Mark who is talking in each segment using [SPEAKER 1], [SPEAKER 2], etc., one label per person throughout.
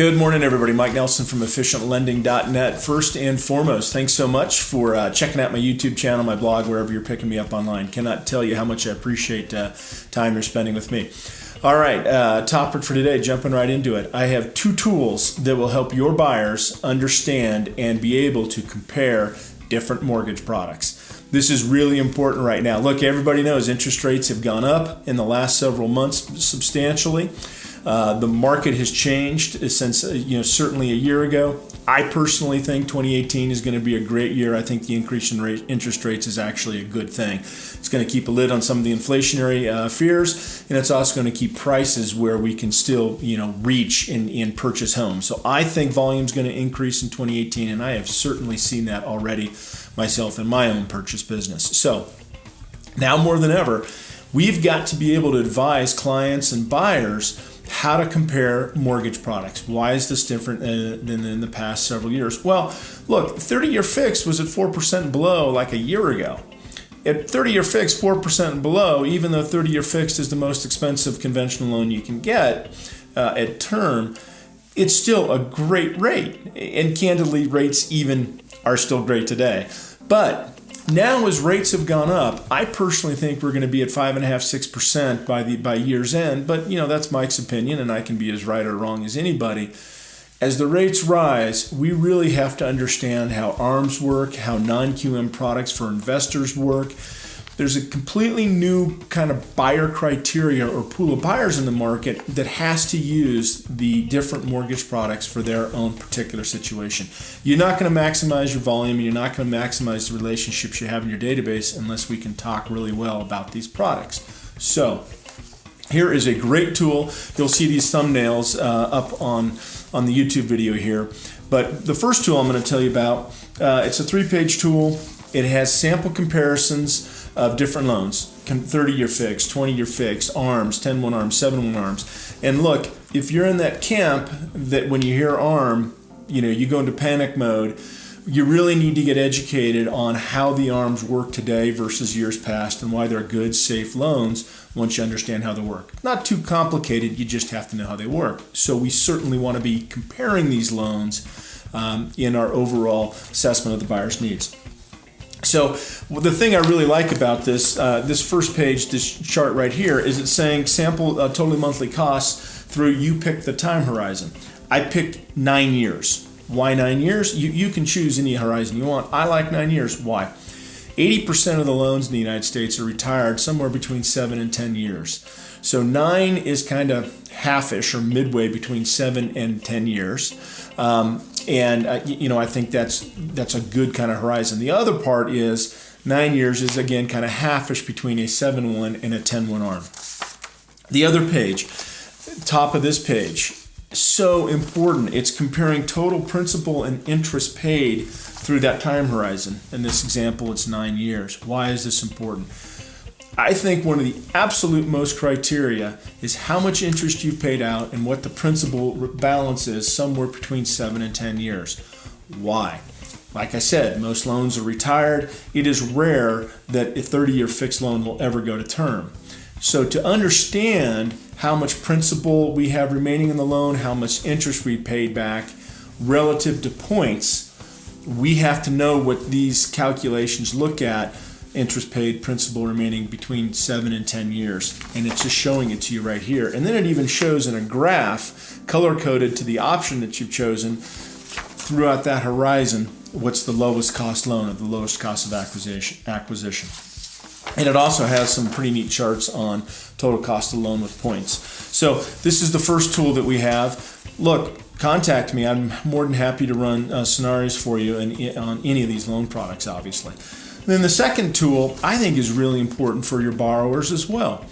[SPEAKER 1] Good morning, everybody. Mike Nelson from EfficientLending.net. First and foremost, thanks so much for checking out my YouTube channel, my blog, wherever you're picking me up online. Cannot tell you how much I appreciate time you're spending with me. All right, topic for today, jumping right into it. I have two tools that will help your buyers understand and be able to compare different mortgage products. This is really important right now. Look, everybody knows interest rates have gone up in the last several months substantially. The market has changed since, certainly a year ago. I personally think 2018 is going to be a great year. I think the increase in interest rates is actually a good thing. It's going to keep a lid on some of the inflationary fears, and it's also going to keep prices where we can still, reach and purchase homes. So I think volume is going to increase in 2018, and I have certainly seen that already myself in my own purchase business. So now more than ever, we've got to be able to advise clients and buyers how to compare mortgage products. Why is this different than in the past several years? Well, look, 30-year fixed was at 4% below like a year ago. At 30-year fixed, 4% below, even though 30-year fixed is the most expensive conventional loan you can get at term, it's still a great rate. And candidly, rates even are still great today. But now, as rates have gone up, I personally think we're going to be at 5.5–6% by year's end. But that's Mike's opinion, and I can be as right or wrong as anybody. As the rates rise, we really have to understand how ARMs work, how non-QM products for investors work. There's a completely new kind of buyer criteria or pool of buyers in the market that has to use the different mortgage products for their own particular situation. You're not going to maximize your volume, and you're not going to maximize the relationships you have in your database unless we can talk really well about these products. So here is a great tool. You'll see these thumbnails up on the YouTube video here. But the first tool I'm going to tell you about, it's a 3-page tool. It has sample comparisons of different loans, 30-year fixed, 20-year fixed, ARMs, 10-1 ARMs, 7-1 ARMs. And look, if you're in that camp that when you hear ARM, you go into panic mode, you really need to get educated on how the ARMs work today versus years past and why they're good, safe loans once you understand how they work. Not too complicated, you just have to know how they work. So we certainly want to be comparing these loans in our overall assessment of the buyer's needs. So the thing I really like about this first page, this chart right here, is it's saying sample total monthly costs through you pick the time horizon. I picked 9 years. Why 9 years? You can choose any horizon you want. I like 9 years. Why? 80% of the loans in the United States are retired somewhere between 7 and 10 years. So 9 is kind of half-ish or midway between 7 and 10 years. I think that's a good kind of horizon. The other part is 9 years is, again, kind of half-ish between a 7-1 and a 10-1 ARM. The other page, top of this page, so important. It's comparing total principal and interest paid through that time horizon. In this example, it's 9 years. Why is this important? I think one of the absolute most criteria is how much interest you've paid out and what the principal balance is somewhere between 7 and 10 years. Why? Like I said, most loans are retired. It is rare that a 30-year fixed loan will ever go to term. So to understand how much principal we have remaining in the loan, how much interest we paid back relative to points, we have to know what these calculations look at. Interest paid, principal remaining between 7 and 10 years. And it's just showing it to you right here. And then it even shows in a graph, color-coded to the option that you've chosen, throughout that horizon, what's the lowest cost loan or the lowest cost of acquisition. And it also has some pretty neat charts on total cost of loan with points. So this is the first tool that we have. Look, contact me. I'm more than happy to run scenarios for you on any of these loan products, obviously. Then the second tool I think is really important for your borrowers as well.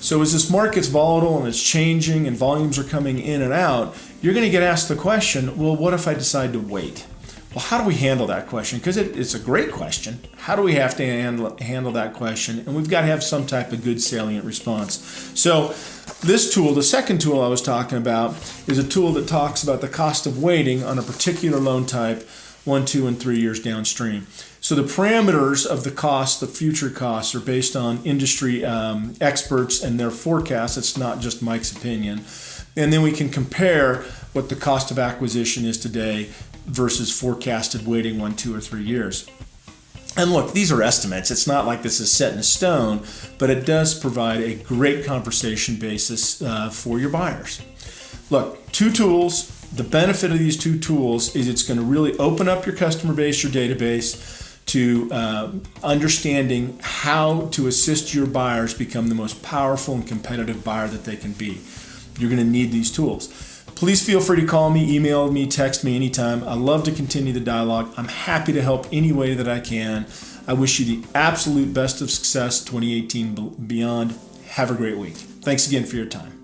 [SPEAKER 1] So as this market's volatile and it's changing and volumes are coming in and out, you're going to get asked the question, well, what if I decide to wait? Well, how do we handle that question? Because it's a great question. How do we have to handle that question? And we've got to have some type of good salient response. So this tool, the second tool I was talking about, is a tool that talks about the cost of waiting on a particular loan type 1, 2, and 3 years downstream. So the parameters of the cost, the future costs, are based on industry experts and their forecasts. It's not just Mike's opinion. And then we can compare what the cost of acquisition is today versus forecasted waiting 1, 2, or 3 years. And look, these are estimates. It's not like this is set in stone, but it does provide a great conversation basis for your buyers. Look, 2 tools. The benefit of these 2 tools is it's going to really open up your customer base, your database, to understanding how to assist your buyers become the most powerful and competitive buyer that they can be. You're going to need these tools. Please feel free to call me, email me, text me anytime. I love to continue the dialogue. I'm happy to help any way that I can. I wish you the absolute best of success 2018 beyond. Have a great week. Thanks again for your time.